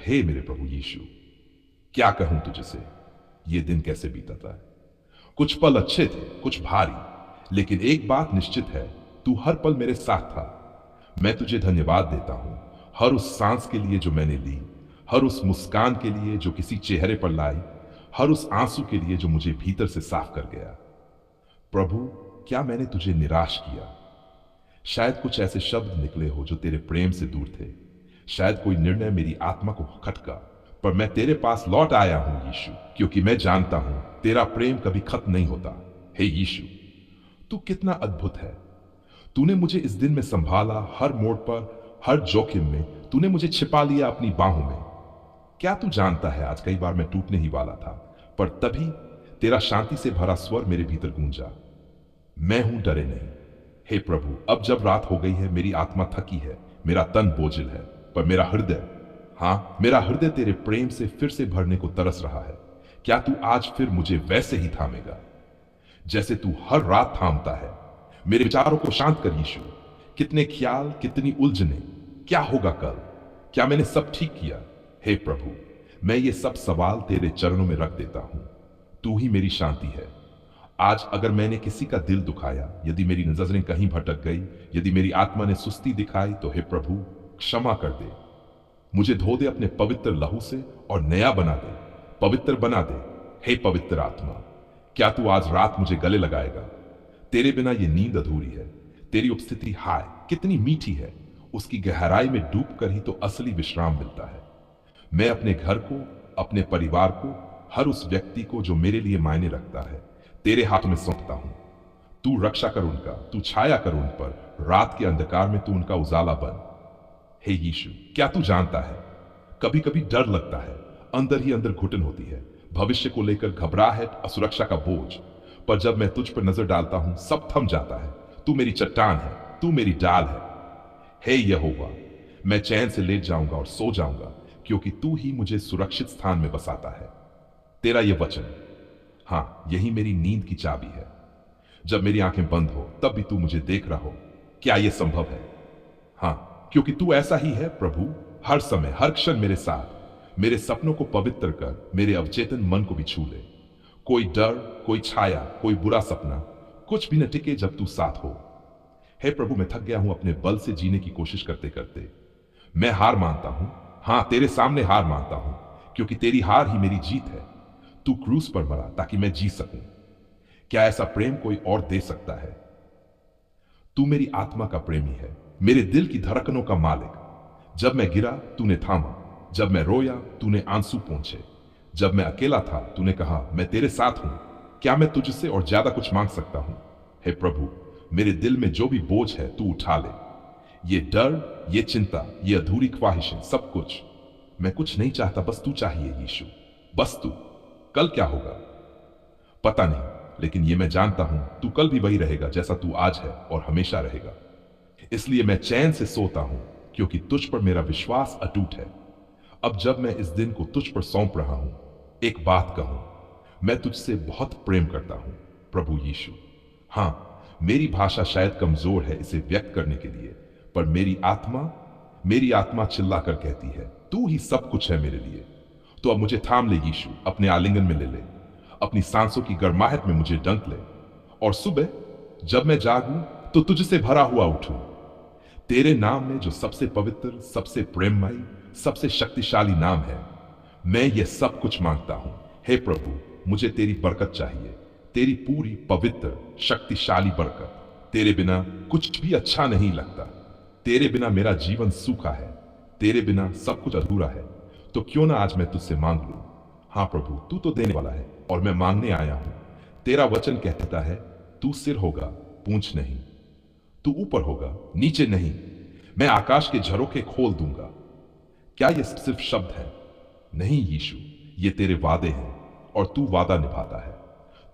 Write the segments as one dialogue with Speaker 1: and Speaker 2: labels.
Speaker 1: हे मेरे प्रभु यीशु, क्या कहूं तुझसे, ये दिन कैसे बीता था। कुछ पल अच्छे थे, कुछ भारी, लेकिन एक बात निश्चित है, तू हर पल मेरे साथ था। मैं तुझे धन्यवाद देता हूं हर उस सांस के लिए जो मैंने ली, हर उस मुस्कान के लिए जो किसी चेहरे पर लाई, हर उस आंसू के लिए जो मुझे भीतर से साफ कर गया। प्रभु, क्या मैंने तुझे निराश किया? शायद कुछ ऐसे शब्द निकले हो जो तेरे प्रेम से दूर थे। शायद कोई निर्णय मेरी आत्मा को खटका, पर मैं तेरे पास लौट आया हूं यीशु, क्योंकि मैं जानता हूं तेरा प्रेम कभी खत्म नहीं होता। हे यीशु, तू कितना अद्भुत है। तूने मुझे इस दिन में संभाला, हर मोड़ पर, हर जोखिम में तूने मुझे छिपा लिया अपनी बाहों में। क्या तू जानता है, आज कई बार मैं टूटने ही वाला था, पर तभी तेरा शांति से भरा स्वर मेरे भीतर गूंजा, मैं हूं, डरे नहीं। हे प्रभु, अब जब रात हो गई है, मेरी आत्मा थकी है, मेरा तन बोझिल है, पर मेरा हृदय, हाँ, मेरा हृदय तेरे प्रेम से फिर से भरने को तरस रहा है। क्या तू आज फिर मुझे वैसे ही थामेगा जैसे तू हर रात थामता है? मेरे विचारों को शांत कर यीशु। कितने ख्याल, कितनी उलझने, क्या होगा कल, क्या मैंने सब ठीक किया? हे प्रभु, मैं ये सब सवाल तेरे चरणों में रख देता हूं। तू ही मेरी शांति है। आज अगर मैंने किसी का दिल दुखाया, यदि मेरी नजरें कहीं भटक गई, यदि मेरी आत्मा ने सुस्ती दिखाई, तो हे प्रभु क्षमा कर दे। मुझे धो दे अपने पवित्र लहू से और नया बना दे, पवित्र बना दे। हे पवित्र आत्मा, क्या तू आज रात मुझे गले लगाएगा? तेरे बिना ये नींद अधूरी है। तेरी उपस्थिति हाय कितनी मीठी है, उसकी गहराई में डूब कर ही तो असली विश्राम मिलता है। मैं अपने घर को, अपने परिवार को, हर उस व्यक्ति को जो मेरे लिए मायने रखता है, तेरे हाथ में सौंपता हूं। तू रक्षा कर उनका, तू छाया कर उन पर, रात के अंधकार में तू उनका उजाला बन। हे यीशु, क्या तू जानता है, कभी कभी डर लगता है, अंदर ही अंदर घुटन होती है, भविष्य को लेकर घबराहट, असुरक्षा का बोझ, पर जब मैं तुझ पर नजर डालता हूं, सब थम जाता है। तू मेरी चट्टान है, तू मेरी डाल है। हे यहोवा, मैं चैन से लेट जाऊंगा और सो जाऊंगा, क्योंकि तू ही मुझे सुरक्षित स्थान में बसाता है। तेरा यह वचन, हाँ, यही मेरी नींद की चाबी है। जब मेरी आंखें बंद हो, तब भी तू मुझे देख रहा हो। क्या यह संभव है? हाँ, क्योंकि तू ऐसा ही है प्रभु, हर समय, हर क्षण मेरे साथ। मेरे सपनों को पवित्र कर, मेरे अवचेतन मन को भी छू ले। कोई डर, कोई छाया, कोई बुरा सपना, कुछ भी न टिके जब तू साथ हो। हे प्रभु, मैं थक गया हूं अपने बल से जीने की कोशिश करते करते। मैं हार मानता हूं, हाँ, तेरे सामने हार मानता हूं, क्योंकि तेरी हार ही मेरी जीत है। तू क्रूस पर मरा ताकि मैं जी सकूं। क्या ऐसा प्रेम कोई और दे सकता है? तू मेरी आत्मा का प्रेमी है, मेरे दिल की धड़कनों का मालिक। जब मैं गिरा, तूने थामा। जब मैं रोया, तूने आंसू पोंछे। जब मैं अकेला था, तूने कहा, मैं तेरे साथ हूं। क्या मैं तुझसे और ज्यादा कुछ मांग सकता हूं? हे प्रभु, मेरे दिल में जो भी बोझ है, तू उठा ले। ये डर, ये चिंता, ये अधूरी ख्वाहिशें, सब कुछ। मैं कुछ नहीं चाहता, बस तू चाहिए यीशु, बस तू। कल क्या होगा पता नहीं, लेकिन ये मैं जानता हूं, तू कल भी वही रहेगा जैसा तू आज है और हमेशा रहेगा। इसलिए मैं चैन से सोता हूं, क्योंकि तुझ पर मेरा विश्वास अटूट है। अब जब मैं इस दिन को तुझ पर सौंप रहा हूं, एक बात कहूं, मैं तुझसे बहुत प्रेम करता हूं प्रभु यीशु। हां, मेरी भाषा शायद कमजोर है इसे व्यक्त करने के लिए, पर मेरी आत्मा चिल्लाकर कहती है, तू ही सब कुछ है मेरे लिए। तो अब मुझे थाम ले यीशु, अपने आलिंगन में ले ले, अपनी सांसों की गर्माहट में मुझे डंक ले, और सुबह जब मैं जागूं तो तुझसे भरा हुआ उठूं, तेरे नाम में जो सबसे पवित्र, सबसे प्रेममयी, सबसे शक्तिशाली नाम है। मैं ये सब कुछ मांगता हूं। हे प्रभु, मुझे तेरी बरकत चाहिए, तेरी पूरी पवित्र शक्तिशाली बरकत। तेरे बिना कुछ भी अच्छा नहीं लगता। तेरे बिना मेरा जीवन सूखा है, तेरे बिना सब कुछ अधूरा है। तो क्यों ना आज मैं तुझसे मांग लूं। हाँ प्रभु, तू तो देने वाला है और मैं मांगने आया हूं। तेरा वचन कहता है, तू सिर होगा, पूंछ नहीं। तू ऊपर होगा, नीचे नहीं। मैं आकाश के झरोखे खोल दूंगा। क्या ये सिर्फ शब्द है? नहीं यीशु, ये तेरे वादे हैं और तू वादा निभाता है।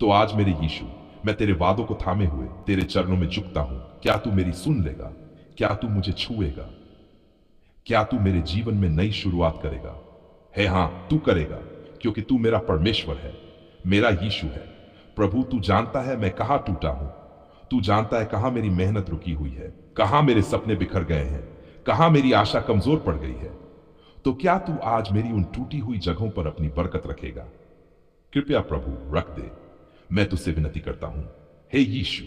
Speaker 1: तो आज मेरे यीशु, मैं तेरे वादों को थामे हुए तेरे चरणों में झुकता हूं। क्या तू मेरी सुन लेगा? क्या तू मुझे छुएगा? क्या तू मेरे जीवन में नई शुरुआत करेगा? है हां, तू करेगा, क्योंकि तू मेरा परमेश्वर है, मेरा यीशु है। प्रभु, तू जानता है मैं कहां टूटा हूं। तू जानता है कहां मेरी मेहनत रुकी हुई है, कहां मेरे सपने बिखर गए हैं, कहां मेरी आशा कमजोर पड़ गई है। तो क्या तू आज मेरी उन टूटी हुई जगहों पर अपनी बरकत रखेगा? कृपया प्रभु रख दे, मैं तुझसे विनती करता हूं। हे यीशु,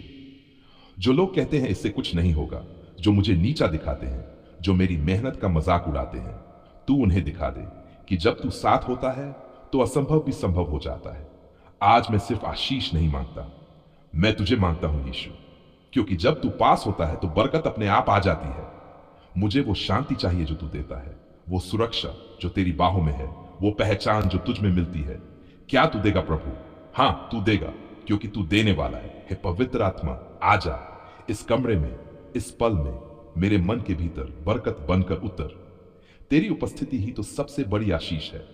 Speaker 1: जो लोग कहते हैं इससे कुछ नहीं होगा, जो मुझे नीचा दिखाते हैं, जो मेरी मेहनत का मजाक उड़ाते हैं, तू उन्हें दिखा दे कि जब तू साथ होता है तो असंभव भी संभव हो जाता है। आज मैं सिर्फ आशीष नहीं मांगता, मैं तुझे मांगता हूं यीशु, क्योंकि जब तू पास होता है तो बरकत अपने आप आ जाती है। मुझे वो शांति चाहिए जो तू देता है, वो सुरक्षा जो तेरी बाहों में है, वो पहचान जो तुझ में मिलती है। क्या तू देगा प्रभु? हां, तू देगा, क्योंकि तू देने वाला है। हे पवित्र आत्मा, आजा इस कमरे में, इस पल में, मेरे मन के भीतर बरकत बनकर उतर। तेरी उपस्थिति ही तो सबसे बड़ी आशीष है।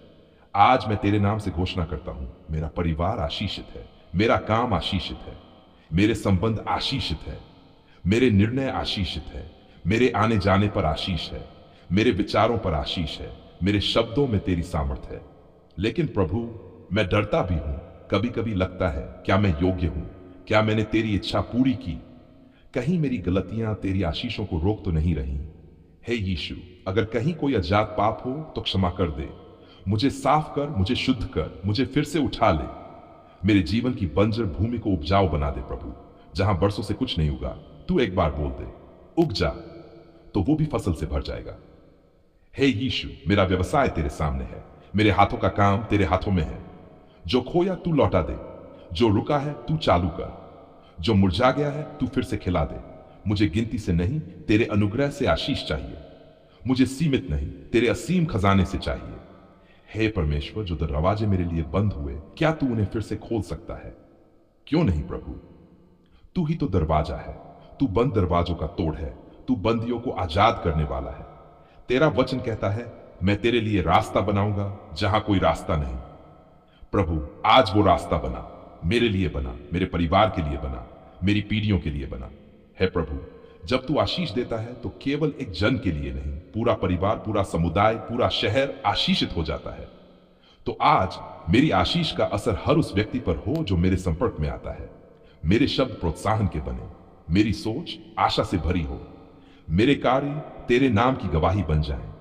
Speaker 1: आज मैं तेरे नाम से घोषणा करता हूं, मेरा परिवार आशीषित है, मेरा काम आशीषित है, मेरे संबंध आशीषित है, मेरे निर्णय आशीषित है, मेरे आने जाने पर आशीष है, मेरे विचारों पर आशीष है, मेरे शब्दों में तेरी सामर्थ्य है। लेकिन प्रभु, मैं डरता भी हूं। कभी कभी लगता है, क्या मैं योग्य हूं? क्या मैंने तेरी इच्छा पूरी की? कहीं मेरी गलतियां तेरी आशीषों को रोक तो नहीं रही? हे यीशु, अगर कहीं कोई अज्ञात पाप हो तो क्षमा कर दे। मुझे साफ कर, मुझे शुद्ध कर, मुझे फिर से उठा ले। मेरे जीवन की बंजर भूमि को उपजाऊ बना दे प्रभु। जहां बरसों से कुछ नहीं उगा, तू एक बार बोल दे, उग जा, तो वो भी फसल से भर जाएगा। हे यीशु, मेरा व्यवसाय तेरे सामने है, मेरे हाथों का काम तेरे हाथों में है। जो खोया तू लौटा दे, जो रुका है तू चालू कर, जो मुरझा गया है तू फिर से खिला दे। मुझे गिनती से नहीं, तेरे अनुग्रह से आशीष चाहिए। मुझे सीमित नहीं, तेरे असीम खजाने से चाहिए। हे परमेश्वर, जो दरवाजे मेरे लिए बंद हुए, क्या तू उन्हें फिर से खोल सकता है? क्यों नहीं प्रभु, तू ही तो दरवाजा है। तू बंद दरवाजों का तोड़ है, तू बंदियों को आजाद करने वाला है। तेरा वचन कहता है, मैं तेरे लिए रास्ता बनाऊंगा जहां कोई रास्ता नहीं। प्रभु, आज वो रास्ता बना, मेरे लिए बना, मेरे परिवार के लिए बना, मेरी पीढ़ियों के लिए बना। है प्रभु, जब तू आशीष देता है तो केवल एक जन के लिए नहीं, पूरा परिवार, पूरा समुदाय, पूरा शहर आशीषित हो जाता है। तो आज मेरी आशीष का असर हर उस व्यक्ति पर हो जो मेरे संपर्क में आता है। मेरे शब्द प्रोत्साहन के बने, मेरी सोच आशा से भरी हो, मेरे कार्य तेरे नाम की गवाही बन जाएं।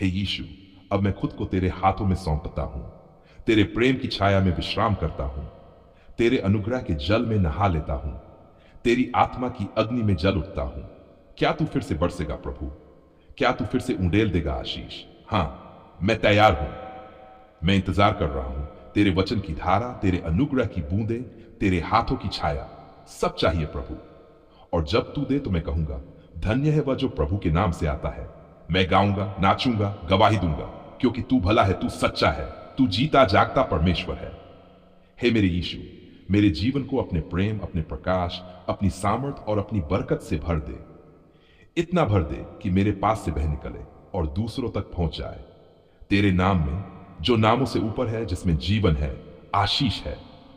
Speaker 1: हे यीशु, अब मैं खुद को तेरे हाथों में सौंपता हूं, तेरे प्रेम की छाया में विश्राम करता हूं, तेरे अनुग्रह के जल में नहा लेता हूं, तेरी आत्मा की अग्नि में जल उठता हूं। क्या तू फिर से बरसेगा प्रभु? क्या तू फिर से उंडेल देगा आशीष? हां, मैं तैयार हूं, मैं इंतजार कर रहा हूं। तेरे वचन की धारा, तेरे अनुग्रह की बूंदें, तेरे हाथों की छाया, सब चाहिए प्रभु। और जब तू दे तो मैं कहूंगा, धन्य है वह जो प्रभु के नाम से आता है। मैं गाऊंगा, नाचूंगा, गवाही दूंगा, क्योंकि तू भला है, तू सच्चा है, तू जीता जागता परमेश्वर है। हे मेरे यीशु, मेरे जीवन को अपने प्रेम, अपने प्रकाश, अपनी सामर्थ और अपनी बरकत से भर दे। इतना भर दे कि मेरे पास से बह निकले और दूसरों तक पहुंच जाए। तेरे नाम में, जो नामों से ऊपर है, जिसमें जीवन है, आशीष है,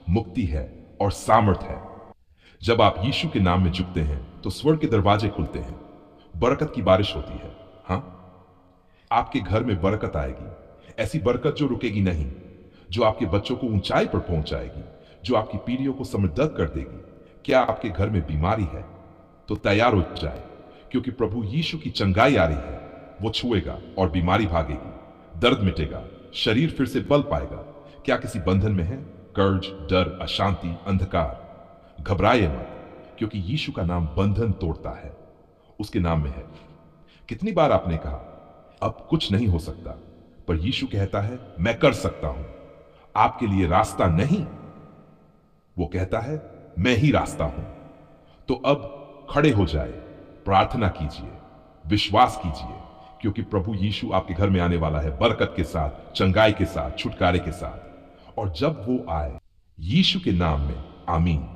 Speaker 1: मुक्ति है और सामर्थ है। जब आप यीशु के नाम में झुकते हैं तो स्वर्ग के दरवाजे खुलते हैं, बरकत की बारिश होती है। हाँ, आपके घर में बरकत आएगी, ऐसी बरकत जो रुकेगी नहीं, जो आपके बच्चों को ऊंचाई पर पहुंचाएगी, जो आपकी पीढ़ियों को समृद्ध कर देगी। क्या आपके घर में बीमारी है तो तैयार हो जाए, क्योंकि प्रभु यीशु की चंगाई आ रही है। वो छुएगा और बीमारी भागेगी, दर्द मिटेगा, शरीर फिर से बल पाएगा। क्या किसी बंधन में है? कर्ज, डर, अशांति, अंधकार? घबराइए मत, क्योंकि यीशु का नाम बंधन तोड़ता है, उसके नाम में है। कितनी बार आपने कहा, अब कुछ नहीं हो सकता, पर यीशु कहता है, मैं कर सकता हूं। आपके लिए रास्ता नहीं, वो कहता है, मैं ही रास्ता हूं। तो अब खड़े हो जाए, प्रार्थना कीजिए, विश्वास कीजिए, क्योंकि प्रभु यीशु आपके घर में आने वाला है, बरकत के साथ, चंगाई के साथ, छुटकारे के साथ। और जब वो आए, यीशु के नाम में, आमीन।